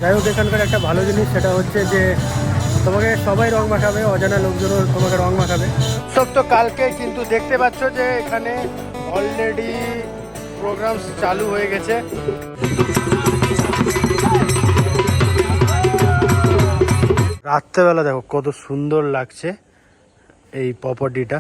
যাই হোক, এখানকার একটা ভালো জিনিস সেটা হচ্ছে যে তোমাকে সবাই রং মাখাবে, অজানা লোকজনও তোমাকে রং মাখাবে। সব তো কালকে কিন্তু দেখতে পাচ্ছ যে এখানে অলরেডি প্রোগ্রাম চালু হয়ে গেছে। রাত্রেবেলা দেখো কত সুন্দর লাগছে এই প্রপার্টিটা।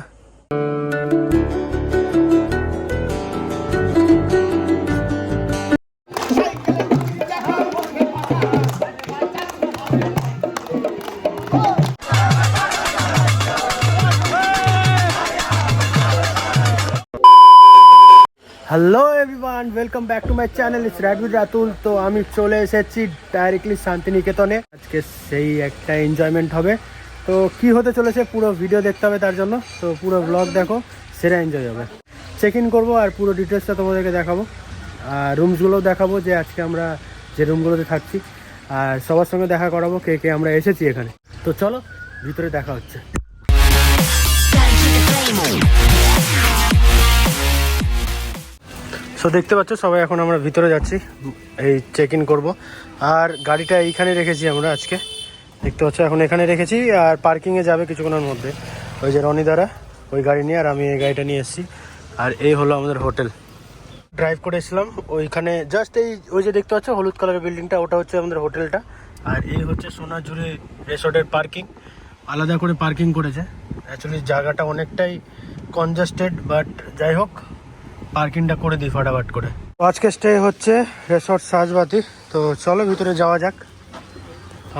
Hello everyone, welcome back to my channel, it's ride with Ratul. তো আমি চলে এসেছি ডাইরেক্টলি শান্তিনিকেতনে। আজকে সেই একটা এনজয়মেন্ট হবে। তো কি হতে চলেছে পুরো ভিডিও দেখতে হবে, তার জন্য তো পুরো ব্লগ দেখো, সেরা এনজয় হবে। চেক ইন করবো আর পুরো ডিটেলসটা তোমাদেরকে দেখাবো, আর রুমসগুলোও দেখাবো যে আজকে আমরা যে রুমগুলোতে থাকছি, আর সবার সঙ্গে দেখা করাবো কে কে আমরা এসেছি এখানে। তো চলো ভিতরে দেখা হচ্ছে। সো দেখতে পাচ্ছ সবাই, এখন আমরা ভিতরে যাচ্ছি, এই চেক ইন করবো। আর গাড়িটা এইখানে রেখেছি আমরা আজকে, দেখতে পাচ্ছ এখন এখানে রেখেছি। আর পার্কিংয়ে যাবে কিছুক্ষণের মধ্যে ওই যে রনি দ্বারা ওই গাড়ি নিয়ে, আর আমি এই গাড়িটা নিয়ে এসেছি। আর এই হলো আমাদের হোটেল। ড্রাইভ করে এসেছিলাম ওইখানে, জাস্ট এই ওই যে দেখতে পাচ্ছ হলুদ কালারের বিল্ডিংটা, ওটা হচ্ছে আমাদের হোটেলটা। আর এই হচ্ছে সোনাঝুরি রিসোর্টের পার্কিং। আলাদা করে পার্কিং করেছে, অ্যাকচুয়ালি জায়গাটা অনেকটাই কনজাস্টেড, বাট যাই হোক পার্কিংটা করে দিই ফাটাফাট করে। আজকে স্টে হচ্ছে রিসোর্ট সাজবাতি। তো চলো ভিতরে যাওয়া যাক।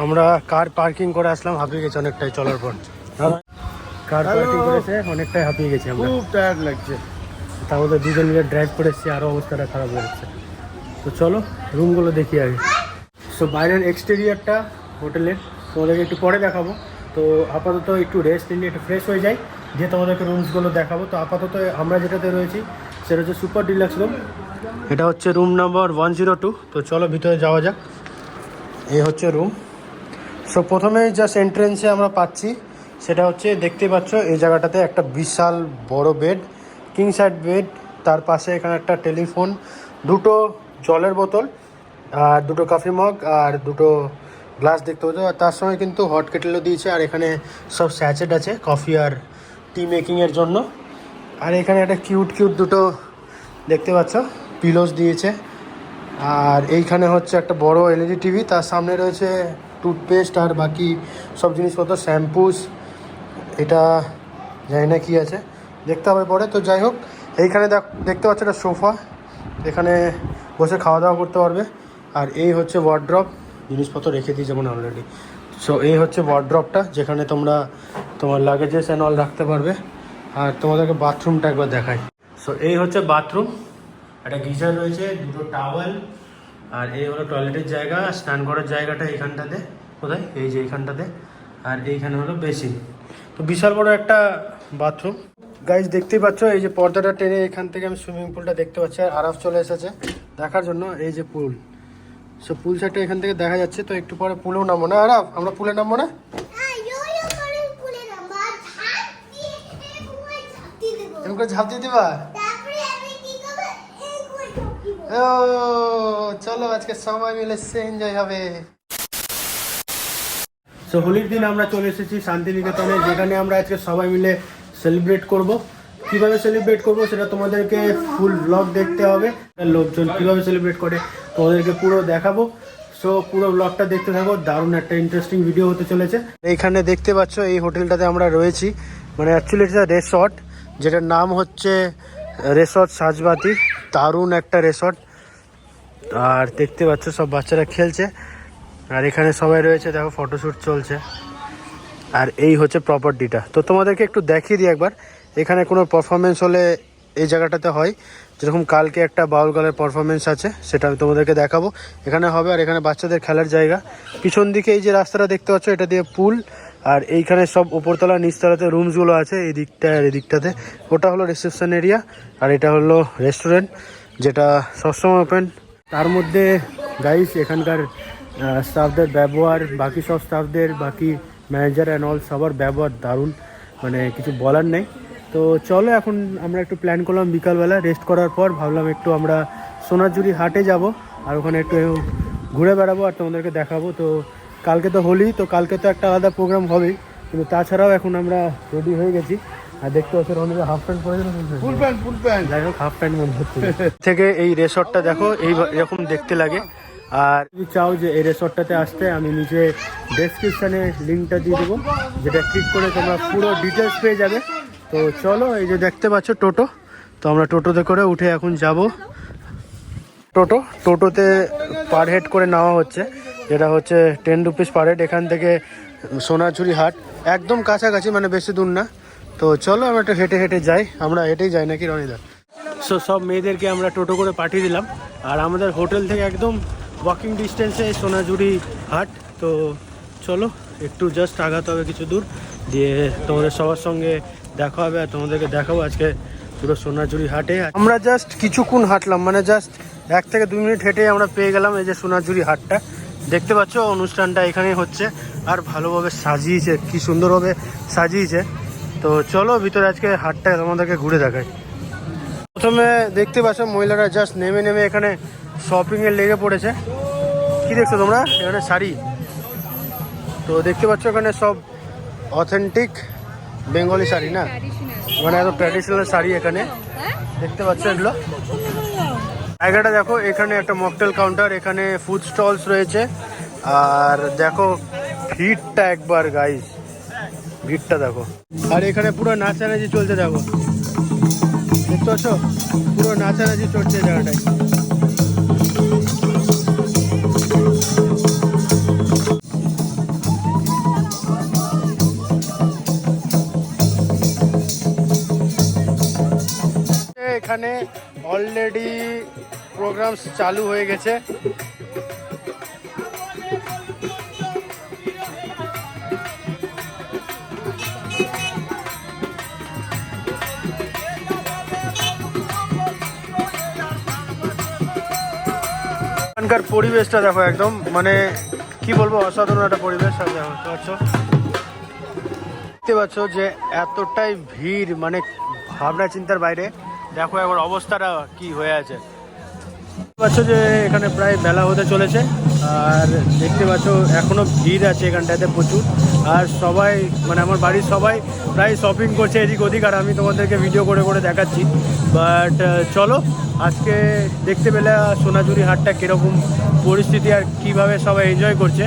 আমরা কার পার্কিং করে আসলাম, হাঁপিয়ে গেছে অনেকটাই চলার পর। কার পার্কিং করেছে অনেকটাই হাঁপিয়ে গেছি আমরা, খুব টায়ার্ড লাগছে। তার মধ্যে দুজন মিলে ড্রাইভ করে এসেছি, আরও অবস্থাটা খারাপ হয়ে যাচ্ছে। তো চলো রুমগুলো দেখি আগে। সো বাইরের এক্সটেরিয়ারটা হোটেলের তোমাদেরকে একটু পরে দেখাবো। তো আপাতত একটু রেস্ট নিয়ে একটু ফ্রেশ হয়ে যাই, দিয়ে তোমাদেরকে রুমসগুলো দেখাবো। তো আপাতত আমরা যেটাতে রয়েছি সেটা হচ্ছে সুপার ডিলাক্স রুম। এটা হচ্ছে রুম নাম্বার 102। তো চলো ভিতরে যাওয়া যাক। এই হচ্ছে রুম। সো প্রথমে জাস্ট এন্ট্রেন্সে আমরা পাচ্ছি সেটা হচ্ছে, দেখতে পাচ্ছ এই জায়গাটাতে একটা বিশাল বড় বেড, কিং সাইড বেড। তার পাশে এখানে একটা টেলিফোন, দুটো জলের বোতল, আর দুটো কফি মগ, আর দুটো গ্লাস দেখতে পাচ্ছ। আর তার সঙ্গে কিন্তু হট কেটেলও দিয়েছে। আর এখানে সব স্যাচেট আছে কফি আর টি মেকিংয়ের জন্য। আর এখানে একটা কিউট দুটো দেখতে পাচ্ছ পিলোস দিয়েছে। আর এইখানে হচ্ছে একটা বড় এলইডি টিভি, তার সামনে রয়েছে টুথপেস্ট আর বাকি সব জিনিসপত্র, শ্যাম্পুস। এটা জানি না কি আছে, দেখতে হবে পরে। তো যাই হোক, এইখানে দেখতে পাচ্ছ একটা সোফা, এখানে বসে খাওয়া দাওয়া করতে পারবে। আর এই হচ্ছে ওয়ার্ড্রপ, জিনিসপত্র রেখে দিই যেমন অলরেডি। সো এই হচ্ছে ওয়ার্ড্রপটা, যেখানে তোমরা তোমার লাগেজেস অ্যান্ড অল রাখতে পারবে। আর তোমাদেরকে বাথরুমটা একবার দেখাই। সো এই হচ্ছে বাথরুম, একটা গিজার রয়েছে, দুটো টাওয়েল। আর এই হলো টয়লেটের জায়গা, স্নান করার জায়গাটা এইখানটাতে, কোথায় এই যে এইখানটাতে। আর এইখানে হলো বেসিন। তো বিশাল বড় একটা বাথরুম। গাইজ দেখতেই পাচ্ছ এই যে পর্দাটা টেনে এখান থেকে আমি সুইমিং পুলটা দেখতে পাচ্ছি। আর আরাফ চলে এসেছে দেখার জন্য, এই যে পুল। সো পুল সাইডটা এখান থেকে দেখা যাচ্ছে। তো একটু পরে পুলেও নামবো না আরাফ, আমরা পুলে নামবো না? এরকম করে ঝাঁপ দিয়ে দিবা? ও চলো আজকে সবাই মিলে সে এনজয় হবে। সো হোলির দিন আমরা চলে এসেছি শান্তিনিকেতনে, যেখানে আমরা আজকে সবাই মিলে সেলিব্রেট করব। কিভাবে সেলিব্রেট করব সেটা তোমাদেরকে ফুল ব্লগ দেখতে হবে। লোকজন কিভাবে সেলিব্রেট করে তোমাদেরকে পুরো দেখাবো। সো পুরো ব্লগটা দেখতে থাকো, দারুণ একটা ইন্টারেস্টিং ভিডিও হতে চলেছে। এইখানে দেখতে পাচ্ছ এই হোটেলটাতে আমরা রয়েছি, মানে অ্যাকচুয়ালি এটা রেসর্ট, যেটার নাম হচ্ছে রিসোর্ট সাজবাতি। দারুণ একটা রিসর্ট। আর দেখতে পাচ্ছ সব বাচ্চারা খেলছে, আর এখানে সবাই রয়েছে, দেখো ফটোশ্যুট চলছে। আর এই হচ্ছে প্রপার্টিটা। তো তোমাদেরকে একটু দেখিয়ে দিই একবার। এখানে কোনো পারফরমেন্স হলে এই জায়গাটাতে হয়, যেরকম কালকে একটা বাউল গানের পারফরমেন্স আছে, সেটা আমি তোমাদেরকে দেখাবো এখানে হবে। আর এখানে বাচ্চাদের খেলার জায়গা। পিছন দিকে এই যে রাস্তাটা দেখতে পাচ্ছ, এটা দিয়ে পুল। আর এইখানে সব উপরতলা নিচতলাতে রুমসগুলো আছে, এই দিকটা আর এই দিকটাতে। ওটা হলো রিসেপশন এরিয়া, আর এটা হলো রেস্টুরেন্ট, যেটা সবসময় ওপেন। তার মধ্যে গাইস এখানকার স্টাফদের ব্যবহার, বাকি সব স্টাফদের, বাকি ম্যানেজার অ্যান্ড অল সবার ব্যবহার দারুণ, মানে কিছু বলার নেই। তো চলো এখন আমরা একটু প্ল্যান করলাম, বিকালবেলা রেস্ট করার পর ভাবলাম একটু আমরা সোনাঝুরি হাটে যাব, আর ওখানে একটু ঘুরে বেড়াবো আর তোমাদেরকে দেখাবো। তো কালকে তো হোলি, তো কালকে তো একটা আলাদা প্রোগ্রাম হবেই, কিন্তু তাছাড়াও এখন আমরা রেডি হয়ে গেছি। আর দেখতে পাচ্ছি রনিদা হাফ প্যান্ট পরে ফুল প্যান্ট যাই হোক হাফ প্যান্ট মনে হচ্ছে থেকে এই রেসর্টটা দেখো এরকম দেখতে লাগে। আর যদি চাও যে এই রেসর্টটাতে আসতে, আমি নিচে ডেসক্রিপশানে লিঙ্কটা দিয়ে দেবো, যেটা ক্লিক করে তোমরা পুরো ডিটেলস পেয়ে যাবে। তো চলো, এই যে দেখতে পাচ্ছ টোটো, তো আমরা টোটোতে করে উঠে এখন যাব। টোটোতে পার হেড করে নেওয়া হচ্ছে, যেটা হচ্ছে 10 রুপিস পার হেড। এখান থেকে সোনাঝুরি হাট একদম কাছাকাছি, মানে বেশি দূর না। তো চলো আমরা একটু হেঁটে হেঁটে যাই, আমরা হেঁটেই যাই নাকি রনিদা। সব মেয়েদেরকে আমরা টোটো করে পাঠিয়ে দিলাম, আর আমাদের হোটেল থেকে একদম ওয়াকিং ডিস্টেন্সে সোনাঝুরি হাট। তো চলো একটু জাস্ট আগাতে হবে কিছু দূর, দিয়ে তোমাদের সবার সঙ্গে দেখা হবে আর তোমাদেরকে দেখাবো আজকে পুরো সোনাঝুরি হাটে। আমরা জাস্ট কিছুক্ষণ হাঁটলাম, মানে জাস্ট 1 থেকে 2 মিনিট হেঁটে আমরা পেয়ে গেলাম এই যে সোনাঝুরি হাটটা। দেখতে পাচ্ছ অনুষ্ঠানটা এখানেই হচ্ছে, আর ভালোভাবে সাজিয়েছে, কি সুন্দরভাবে সাজিয়েছে। তো চলো ভিতরে আজকে হাটটা তোমাদেরকে ঘুরে দেখাই। প্রথমে দেখতে পাচ্ছ মহিলারা জাস্ট নেমে এখানে শপিংয়ে লেগে পড়েছে। কি দেখছো তোমরা? এখানে শাড়ি, তো দেখতে পাচ্ছ এখানে সব অথেন্টিক বেঙ্গলি শাড়ি, না মানে এত ট্র্যাডিশনাল শাড়ি এখানে দেখতে পাচ্ছ এগুলো। জায়গাটা দেখো, এখানে একটা মকটেল কাউন্টার, এখানে ফুড স্টলস রয়েছে। আর দেখো ভিড়টা একবার গাইস, ভিড়টা দেখো। আর এখানে পুরো নাচানাচি চলছে, দেখো দেখতে পাচ্ছ পুরো নাচানাচি চলছে জায়গাটায়। এখানে অলরেডি প্রোগ্রাম চালু হয়ে গেছে। এখানকার পরিবেশটা দেখো, একদম মানে কি বলবো, অসাধারণ একটা পরিবেশ। আর দেখো দেখতে পাচ্ছ যে এতটাই ভিড়, মানে ভাবনা চিন্তার বাইরে। দেখো একবার অবস্থাটা কি হয়ে আছে, দেখতে পাচ্ছ যে এখানে প্রায় বেলা হতে চলেছে। আর দেখতে পাচ্ছ এখনো ভিড় আছে এখানটাতে প্রচুর। আর সবাই মানে আমার বাড়ির সবাই প্রায় শপিং করছে এদিক ওদিক, আর আমি তোমাদেরকে ভিডিও করে করে দেখাচ্ছি। বাট চলো আজকে দেখতে পেলে সোনাঝুরি হাটটা কীরকম পরিস্থিতি আর কিভাবে সবাই এনজয় করছে।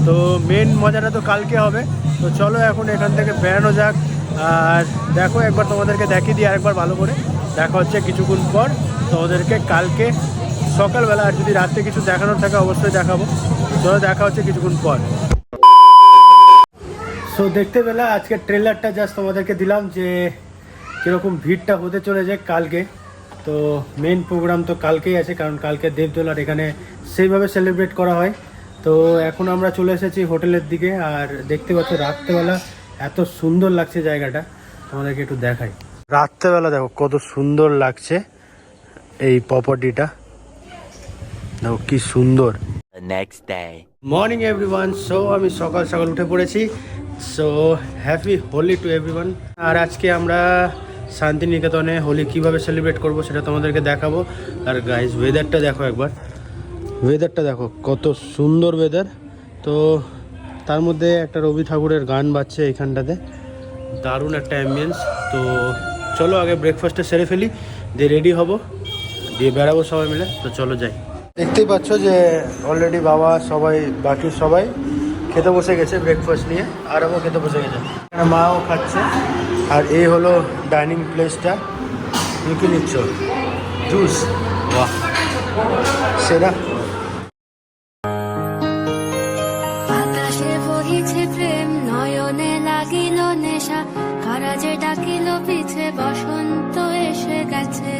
তো মেন মজাটা তো কালকে হবে। তো চলো এখন এখান থেকে বেরানো যাক। আর দেখো একবার তোমাদেরকে দেখিয়ে দিই আরেকবার ভালো করে। দেখা হচ্ছে কিছুক্ষণ পর তোমাদেরকে কালকে সকালবেলা, আর যদি রাত্রে কিছু দেখানোর থাকে অবশ্যই দেখাবো। চলো দেখা হচ্ছে কিছুক্ষণ পর। সো দেখতে পেলে আজকে ট্রেলারটা জাস্ট তোমাদেরকে দিলাম যে কীরকম ভিড়টা হতে চলেছে কালকে। তো মেন প্রোগ্রাম তো কালকেই আছে, কারণ কালকে দেবদোলার এখানে সেইভাবে সেলিব্রেট করা হয়। তো এখন আমরা চলে এসেছি হোটেলের দিকে, আর দেখতে পাচ্ছ রাত্রেবেলা এত সুন্দর লাগছে জায়গাটা, তোমাদেরকে একটু দেখাই। রাত্রেবেলা দেখো কত সুন্দর লাগছে এই প্রপার্টিটা, দেখো কি সুন্দর। Next day. Morning everyone, so আমি সকাল সকাল উঠে পড়েছি। So happy Holi to everyone. আর আজকে আমরা শান্তিনিকেতনে হোলি কিভাবে সেলিব্রেট করব সেটা তোমাদেরকে দেখাবো। আর গাইস ওয়েদারটা দেখো একবার, ওয়েদারটা দেখো কত সুন্দর ওয়েদার। তো তার মধ্যে একটা রবি ঠাকুরের গান বাজছে এখানটাতে, দারুণ একটা অ্যাম্বিয়েন্স। তো চলো আগে ব্রেকফাস্টটা সেরে ফেলি, দিয়ে রেডি হব, দিয়ে বেড়াবো সবাই মিলে। তো চলো যাই। দেখতেই পাচ্ছ যে অলরেডি বাবা সবাই বাকি সবাই খেতে বসে গেছে ব্রেকফাস্ট নিয়ে, আর আমিও খেতে বসে গেছে, মাও খাচ্ছে। আর এই হলো ডাইনিং প্লেসটা। তুমি কি নিচ্ছ? জুস, বাহ সেরা। আকাশে বহিছে প্রেম, নয়নে লাগিল নেশা, কারা যে ডাকিল পিছে, বসন্ত এসে গেছে।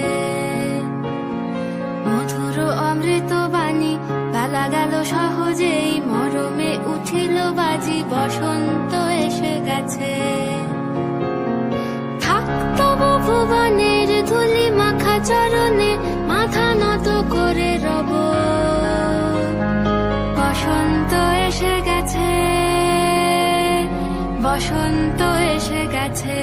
মধুর অমৃত বাণী, বেলা গেল সহজেই, মরমে উঠিল বাজি, বসন্ত এসে গেছে। থাকতো ভুবনের ধুলি মাখা চরণে, মাথা নত করে রব, বসন্ত এসে গেছে, বসন্ত এসে গেছে।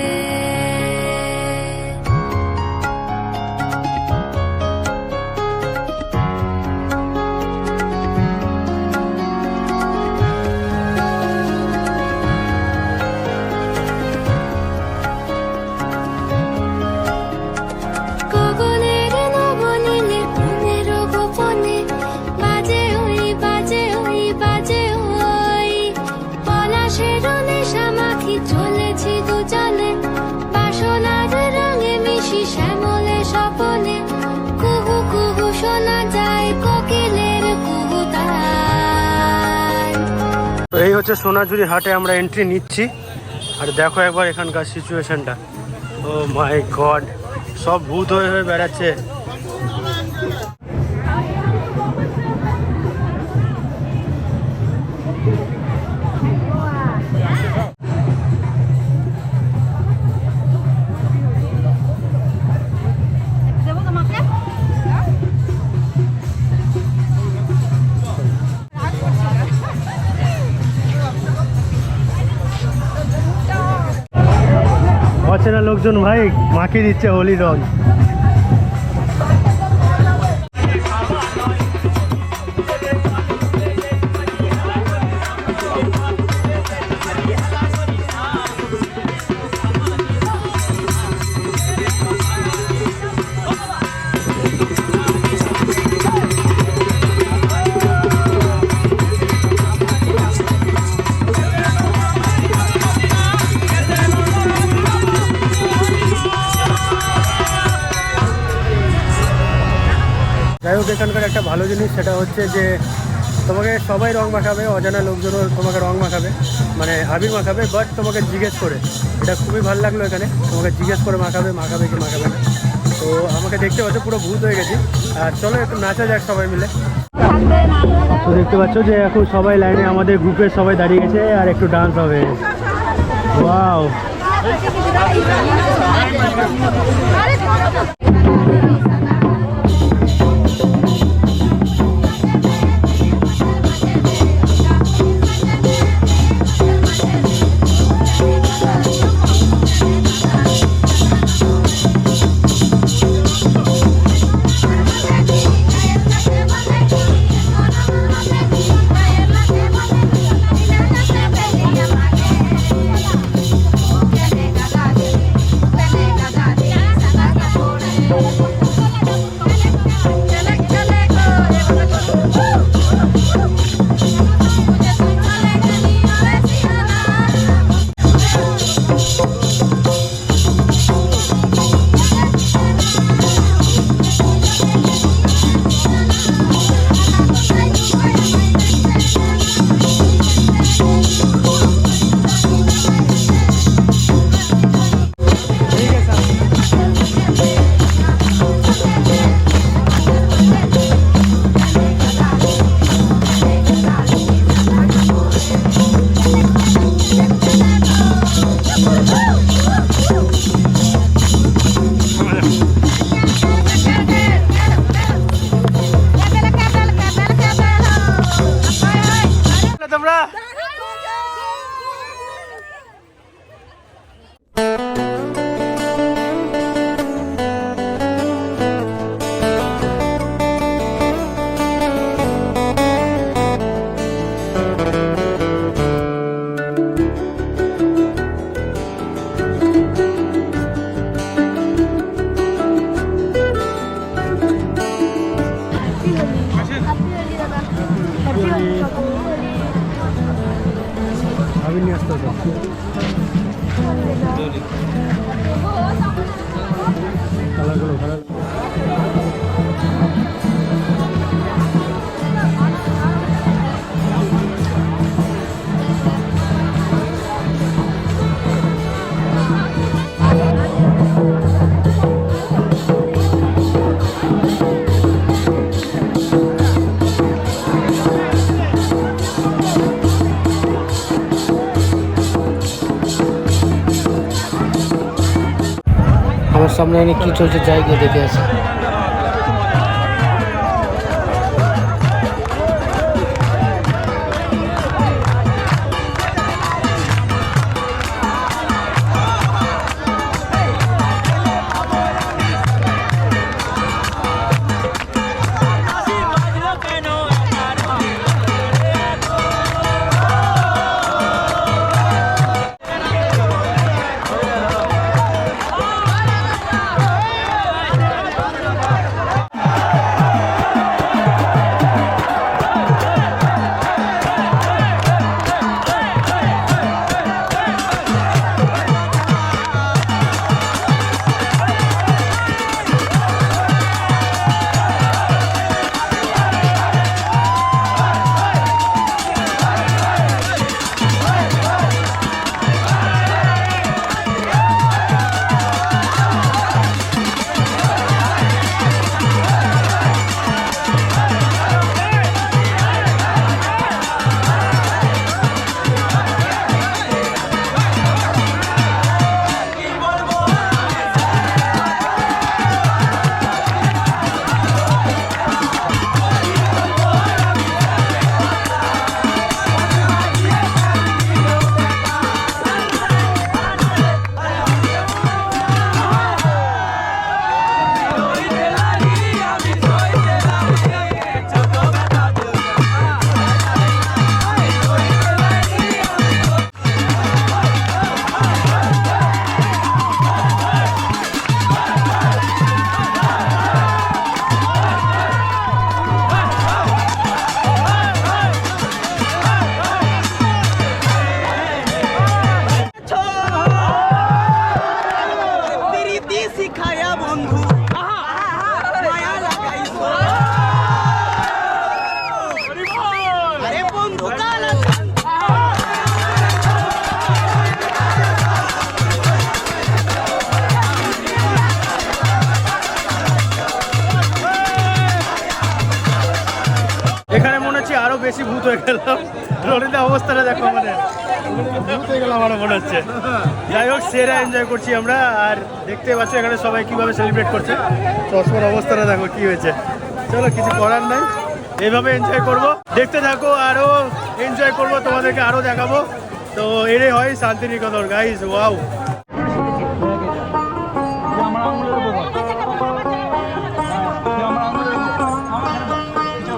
হচ্ছে সোনাঝুরি হাটে আমরা এন্ট্রি নিচ্ছি। আর দেখো একবার এখানকার সিচুয়েশনটা, ও মাই গড, সব ভূত হয়ে হয়ে বেড়াচ্ছে। অচেনা লোকজন ভাই মাখিয়ে দিচ্ছে হোলি রং। যাই হোক, এখানকার একটা ভালো জিনিস সেটা হচ্ছে যে তোমাকে সবাই রং মাখাবে, অজানা লোকজনও তোমাকে রং মাখাবে, মানে আবির মাখাবে, বাট তোমাকে জিজ্ঞেস করে। এটা খুবই ভালো লাগলো, এখানে তোমাকে জিজ্ঞেস করে মাখাবে কি মাখাবে না। তো আমাকে দেখতে পাচ্ছ পুরো ভূত হয়ে গেছি। আর চলো একটু নাচা যাক সবাই মিলে। তো দেখতে পাচ্ছ যে এখন সবাই লাইনে, আমাদের গ্রুপের সবাই দাঁড়িয়ে গেছে আর একটু ডান্স হবে। ওয়াও, তোমরা আমি নিয়ে আসতে হবে। কালারগুলো ভালো। আমার সামনে এনে কি চলছে যাই গিয়ে দেখে আসি। বেশি ভূত হয়ে গেলাম। রনিদার অবস্থাটা দেখো আমাদের, ভূত হয়ে গেলাম আমার মনে হচ্ছে। যাই হোক, সেরা এনজয় করছি আমরা। আর দেখতে পাচ্ছ এখানে সবাই কিভাবে সেলিব্রেট করছে। চশমার অবস্থাটা দেখো কি হয়েছে। চলো, কিছু করার নাই, এইভাবে এনজয় করব। দেখতে থাকো, আরও এনজয় করব, তোমাদেরকে আরও দেখাবো। তো এটাই হয় শান্তিনিকেতন গাইস। ওয়াও,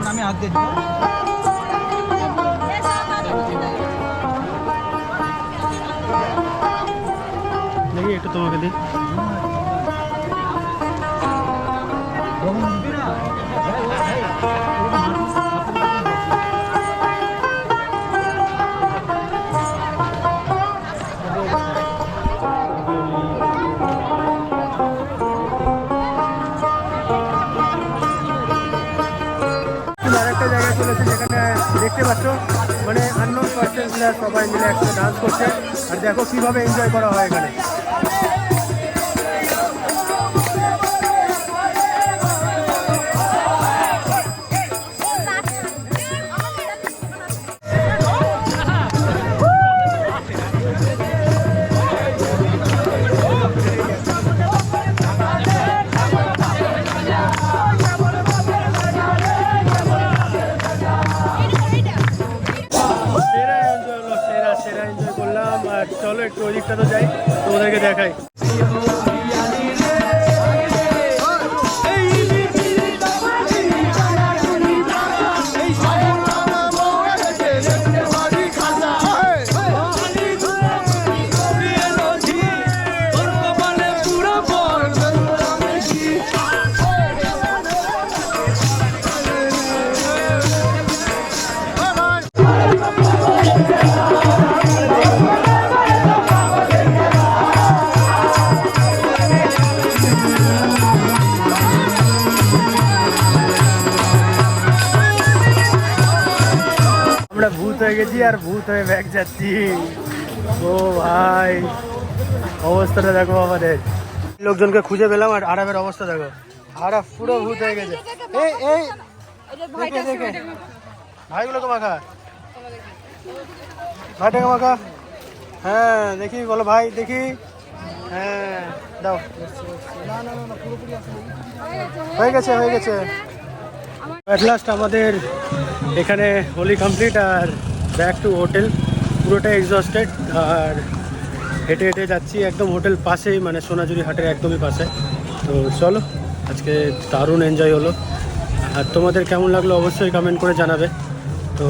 আমি হাত দিয়ে দেখি একটু তোমাকে দিই। আরেকটা জায়গায় চলেছে যেখানে দেখতে পাচ্ছ মানে আননোন পার্সনরা সবাই মিলে একসাথে ডান্স করছে। আর দেখো কিভাবে এনজয় করা হয় এখানে। সেরা এনজয় করলাম। আর চলো একটু ওই দিকটা তো যাই, তোমাদেরকে দেখাই। আমরা ভূত হয়ে গেছি আর ভূত হয়ে ব্যাগ যাচ্ছি। ও ভাই, অবস্থাটা দেখো আমাদের। লোকজনকে খুঁজে পেলাম আর আরামের অবস্থা দেখো। আরাফ পুরো ভূত হয়ে গেছে। এই এই দেখে দেখে ভাইগুলোকে মাখা, ভাইটাকে মাখা। হ্যাঁ দেখি, বলো ভাই দেখি। হ্যাঁ দাও, হয়ে গেছে হয়ে গেছে। অ্যাট লাস্ট আমাদের এখানে হোলি কমপ্লিট আর ব্যাক টু হোটেল। পুরোটা এক্সস্টেড আর হেঁটে হেঁটে যাচ্ছি একদম হোটেল পাশেই, মানে সোনাঝুরি হাটের একদমই পাশে। তো চলো, আজকে দারুণ এনজয় হলো। আর তোমাদের কেমন লাগলো অবশ্যই কমেন্ট করে জানাবে। তো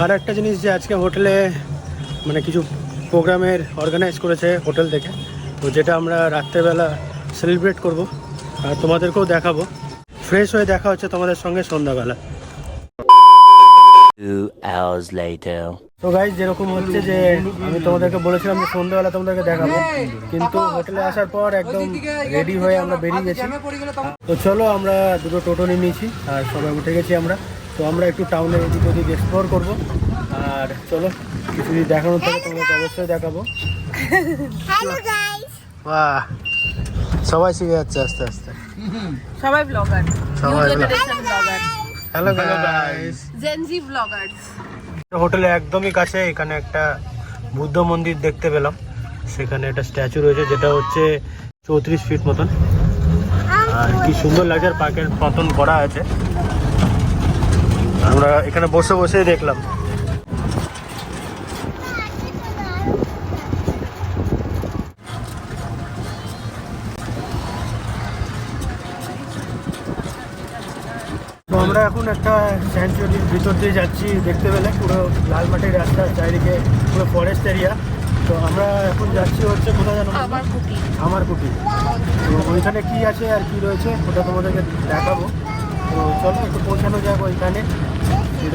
আর একটা জিনিস, যে আজকে হোটেলে মানে কিছু প্রোগ্রামের অর্গানাইজ করেছে হোটেল থেকে, তো যেটা আমরা রাত্রেবেলা সেলিব্রেট করব আর তোমাদেরকেও দেখাবো। ফ্রেশ হয়ে দেখা হচ্ছে তোমাদের সঙ্গে সন্ধ্যাবেলা। 2 hours later. তো গাইজ, যেরকম হচ্ছে যে আমি তোমাদেরকে বলেছিলাম যে সন্ধ্যাবেলা তোমাদেরকে দেখাবো, কিন্তু হোটেলে আসার পর একদম রেডি হয়ে আমরা বেরিয়ে গেছি। তো চলো, আমরা দুটো টোটো নিয়ে নিয়েছি আর সবাই উঠে গেছি আমরা। তো আমরা একটু টাউনের এদিক ওদিক এক্সপ্লোর করবো। আর চলো, কিছু যদি দেখানোর থাকে তোমাদেরকে অবশ্যই দেখাবো। বাহ, সবাই শিখে যাচ্ছে আস্তে আস্তে। সবাই ব্লগার, সবাই generation blogger, hello guys, Gen Z Bloggers. হোটেলে একদমই কাছে এখানে একটা বুদ্ধ মন্দির দেখতে পেলাম। সেখানে একটা স্ট্যাচু রয়েছে যেটা হচ্ছে 34 ফিট মতন। আর কি সুন্দর লাগছে, আর পার্কের মতন করা আছে। আমরা এখানে বসে বসেই দেখলাম। তো আমরা এখন একটা স্যাংচুয়ারির ভিতর দিয়ে যাচ্ছি। দেখতে পেলে পুরো লাল মাটির রাস্তা, চারিদিকে পুরো ফরেস্ট এরিয়া। তো আমরা এখন যাচ্ছি হচ্ছে কোথায় জানো? আমার কুটি। তো ওইখানে কি আছে আর কি রয়েছে ওটা তোমাদেরকে দেখাবো। তো চলো একটু পৌঁছানো যাক ওইখানে,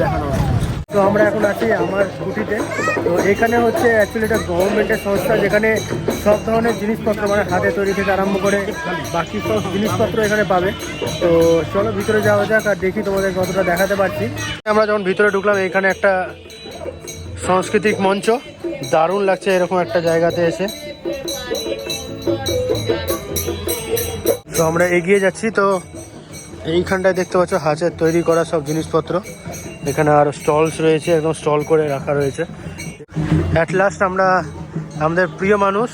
দেখানো হবে। তো আমরা এখন আছি আমার কুটিতে। তো এখানে হচ্ছে অ্যাকচুয়ালি এটা গভর্নমেন্টের সংস্থা, যেখানে সব ধরনের জিনিসপত্র মানে হাতে তৈরি থেকে আরম্ভ করে বাকি সব জিনিসপত্র এখানে পাবে। তো চলো ভিতরে যাওয়া যাক আর দেখি তোমাদের কতটা দেখাতে পারছি। আমরা যখন ভিতরে ঢুকলাম, এখানে একটা সাংস্কৃতিক মঞ্চ, দারুণ লাগছে এরকম একটা জায়গাতে এসে। তো আমরা এগিয়ে যাচ্ছি। তো এইখানটায় দেখতে পাচ্ছ হাতের তৈরি করা সব জিনিসপত্র, এখানে আরো স্টলস রয়েছে, একদম স্টল করে রাখা রয়েছে। অ্যাট লাস্ট আমরা আমাদের প্রিয় মানুষ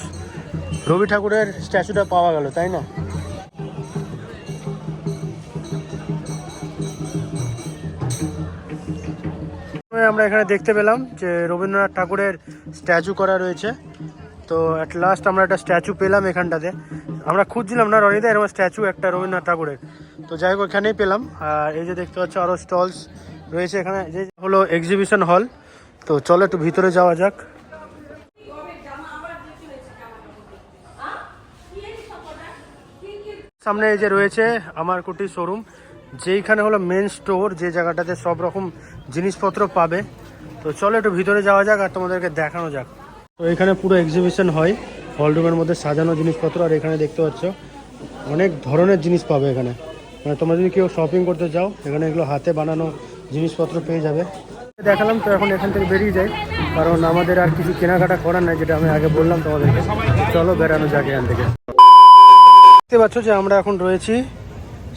রবি ঠাকুরের স্ট্যাচুটা পাওয়া গেল, তাই না? আমরা এখানে দেখতে পেলাম যে রবীন্দ্রনাথ ঠাকুরের স্ট্যাচু করা রয়েছে। তো অ্যাট লাস্ট আমরা একটা স্ট্যাচু পেলাম এখানটাতে। আমরা খুঁজছিলাম না রনিদা এরকম স্ট্যাচু একটা রবীন্দ্রনাথ ঠাকুরের, তো যাই হোক এখানেই পেলাম। আর এই যে দেখতে পাচ্ছ আরও স্টলস রয়েছে এখানে, যে হলো এক্সিবিশন হল। তো চলো একটু ভিতরে যাওয়া যাক। সামনে এই যে রয়েছে আমার কুটি শোরুম, যেইখানে হলো মেন স্টোর, যে জায়গাটাতে সব রকম জিনিসপত্র পাবে। তো চলো একটু ভিতরে যাওয়া যাক আর তোমাদেরকে দেখানো যাক। তো এখানে পুরো এক্সিবিশন হয়, হল রুমের মধ্যে সাজানো জিনিসপত্র। আর এখানে দেখতে পাচ্ছ অনেক ধরনের জিনিস পাবে এখানে, মানে তোমরা যদি কেউ শপিং করতে যাও এখানে এগুলো হাতে বানানো জিনিসপত্র পেয়ে যাবে। দেখালাম, তো এখন এখান থেকে বেরিয়ে যাই, কারণ আমাদের আর কিছু কেনাকাটা করার নাই, যেটা আমি আগে বললাম তোমাদেরকে। চলো বেরানো যাক এখান থেকে। দেখতে পাচ্ছ যে আমরা এখন রয়েছি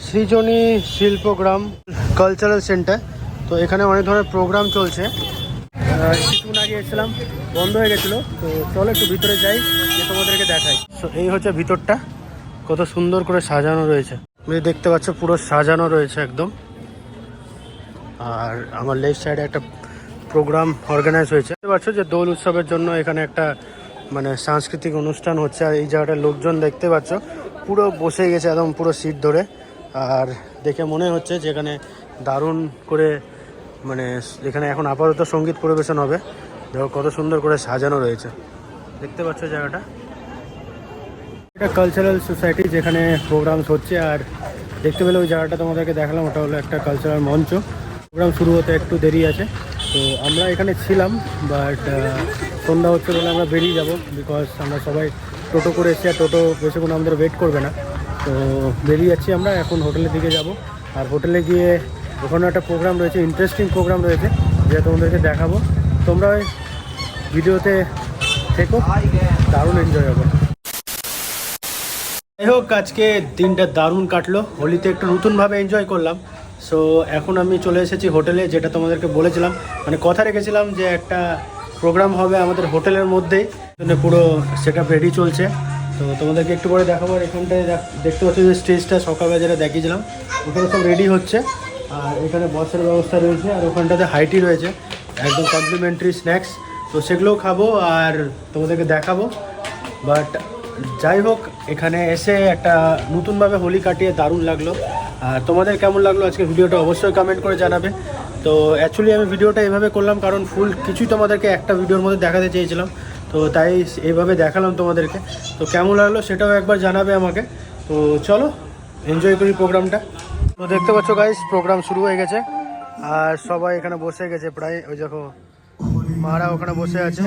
সৃজনী শিল্পগ্রাম কালচারাল সেন্টার। তো এখানে অনেক ধরনের প্রোগ্রাম চলছে। কিছুক্ষণ আগে এসেছিলাম, বন্ধ হয়ে গেছিলো। তো চলো একটু ভিতরে যাই, যে তোমাদেরকে দেখাই। তো এই হচ্ছে ভিতরটা, কত সুন্দর করে সাজানো রয়েছে। দেখতে পাচ্ছ পুরো সাজানো রয়েছে একদম। আর আমার লেফট সাইডে একটা প্রোগ্রাম অর্গানাইজ হয়েছে। দেখতে পাচ্ছ যে দোল উৎসবের জন্য এখানে একটা মানে সাংস্কৃতিক অনুষ্ঠান হচ্ছে। আর এই জায়গাটার লোকজন দেখতে পাচ্ছ পুরো বসে গেছে একদম পুরো সিট ধরে। আর দেখে মনে হচ্ছে যে এখানে দারুণ করে মানে এখানে এখন আপাতত সঙ্গীত পরিবেশন হবে। দেখো কত সুন্দর করে সাজানো রয়েছে, দেখতে পাচ্ছ জায়গাটা। এটা কালচারাল সোসাইটি, যেখানে প্রোগ্রামস হচ্ছে। আর দেখতে পেলে ওই জায়গাটা তোমাদেরকে দেখালাম, ওটা হলো একটা কালচারাল মঞ্চ। প্রোগ্রাম শুরু হতে একটু দেরি আছে। তো আমরা এখানে ছিলাম, বাট সন্ধ্যা হচ্ছে বলে আমরা বেরিয়ে যাব, বিকজ আমরা সবাই টোটো করে এসেছি। আর টোটো বেশিক্ষণ আমাদের ওয়েট করবে না। তো বেরিয়ে যাচ্ছি আমরা এখন হোটেলের দিকে যাব। আর হোটেলে গিয়ে ওখানে একটা প্রোগ্রাম রয়েছে, ইন্টারেস্টিং প্রোগ্রাম রয়েছে, যেটা তোমাদেরকে দেখাবো। তোমরা ওই ভিডিওতে থেকো, দারুণ এনজয় হবে। যাই হোক, আজকে দিনটা দারুণ কাটলো, হোলিতে একটু নতুনভাবে এনজয় করলাম। সো এখন আমি চলে এসেছি হোটেলে, যেটা তোমাদেরকে বলেছিলাম, মানে কথা রেখেছিলাম যে একটা প্রোগ্রাম হবে আমাদের হোটেলের মধ্যেই। পুরো সেট আপ রেডি চলছে। তো তোমাদেরকে একটু পরে দেখাবো। আর এখানটায় দেখতে পাচ্ছি যে স্টেজটা সকালবেলা যেটা দেখিয়েছিলাম, ওখানে সব রেডি হচ্ছে। আর এখানে বসের ব্যবস্থা রয়েছে, আর ওখানটাতে হাইটি রয়েছে, একদম কমপ্লিমেন্টারি স্ন্যাক্স। তো সেগুলোও খাবো আর তোমাদেরকে দেখাবো। বাট যাই হোক, এখানে এসে একটা নতুনভাবে হোলি কাটিয়ে দারুণ লাগলো। আর তোমাদের কেমন লাগলো আজকে ভিডিওটা অবশ্যই কমেন্ট করে জানাবে। তো অ্যাকচুয়ালি আমি ভিডিওটা এইভাবে করলাম কারণ ফুল কিছুই তোমাদেরকে একটা ভিডিওর মধ্যে দেখাতে চেয়েছিলাম, তো তাই এইভাবে দেখালাম তোমাদেরকে। তো কেমন লাগলো সেটাও একবার জানাবে আমাকে। তো চলো এনজয় করি প্রোগ্রামটা। তো দেখতে পাচ্ছ গাইস, প্রোগ্রাম শুরু হয়ে গেছে আর সবাই এখানে বসে গেছে প্রায়। ওই দেখো মারা ওখানে বসে আছে।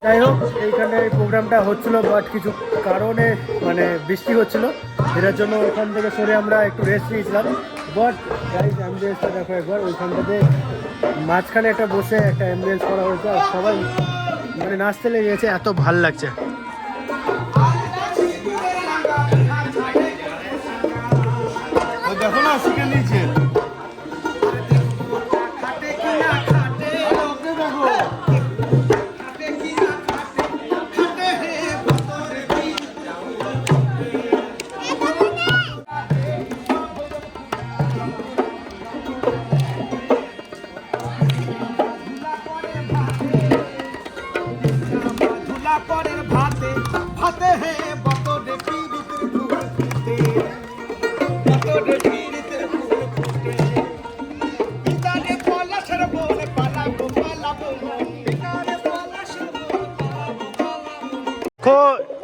যাই হোক, এইখানে এই প্রোগ্রামটা হচ্ছিলো, বাট কিছু কারণে মানে বৃষ্টি হচ্ছিলো, এটার জন্য ওইখান থেকে সরে আমরা একটু রেস্ট নিয়েছিলাম। বাট গাইজ অ্যাম্বিয়েন্সটা দেখো একবার, ওইখানটাতে মাঝখানে একটা বসে একটা অ্যাম্বিয়েন্স করা হয়েছে। আর সবাই মানে নাচতে লেগে গেছে, এত ভাল লাগছে। দেখো না শিখে নিয়েছে।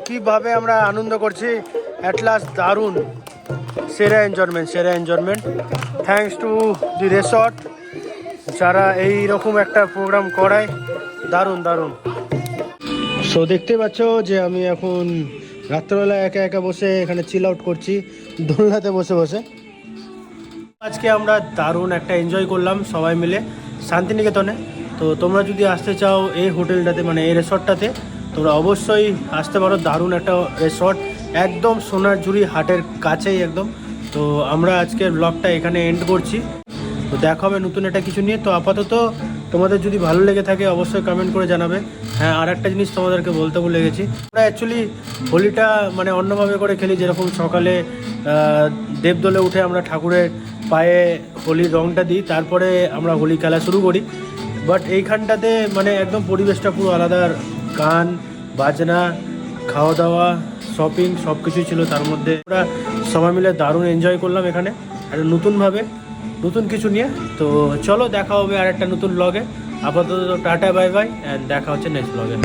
কিভাবে আমরা আনন্দ করছি, অ্যাট লাস্ট দারুণ সেরা enjoyment thanks to the resort, যারা এই রকম একটা প্রোগ্রাম করায় দারুণ দারুণ। সো দেখতে পাচ্ছ যে আমি এখন রাত্রেবেলা একা একা বসে এখানে চিল আউট করছি দোলনাতে বসে বসে। আজকে আমরা দারুণ একটা এনজয় করলাম সবাই মিলে শান্তিনিকেতনে। তো তোমরা যদি আসতে চাও এই হোটেলটাতে মানে এই রিসর্টটাতে তোমরা অবশ্যই আসতে পারো। দারুণ একটা রিসর্ট একদম সোনারঝুরি হাটের কাছেই একদম। তো আমরা আজকের ব্লগটা এখানে এন্ড করছি। তো দেখা হবে নতুন একটা কিছু নিয়ে। তো আপাতত তোমাদের যদি ভালো লেগে থাকে অবশ্যই কমেন্ট করে জানাবে। হ্যাঁ, আর একটা জিনিস তোমাদেরকে বলতে ভুলে গেছি, আমরা অ্যাকচুয়ালি হোলিটা মানে অন্যভাবে করে খেলি। যেরকম সকালে দেবদোলে উঠে আমরা ঠাকুরের পায়ে হোলির রঙটা দিই, তারপরে আমরা হোলি খেলা শুরু করি। বাট এইখানটাতে মানে একদম পরিবেশটা পুরো আলাদা, গান বাজনা খাওয়া দাওয়া শপিং সব কিছুই ছিল তার মধ্যে। আমরা সবাই মিলে দারুণ এনজয় করলাম এখানে একটা নতুনভাবে, নতুন কিছু নিয়ে। তো চলো দেখা হবে আর একটা নতুন ব্লগে। আপাতত টাটা বাই বাই অ্যান্ড দেখা হচ্ছে নেক্সট ব্লগে।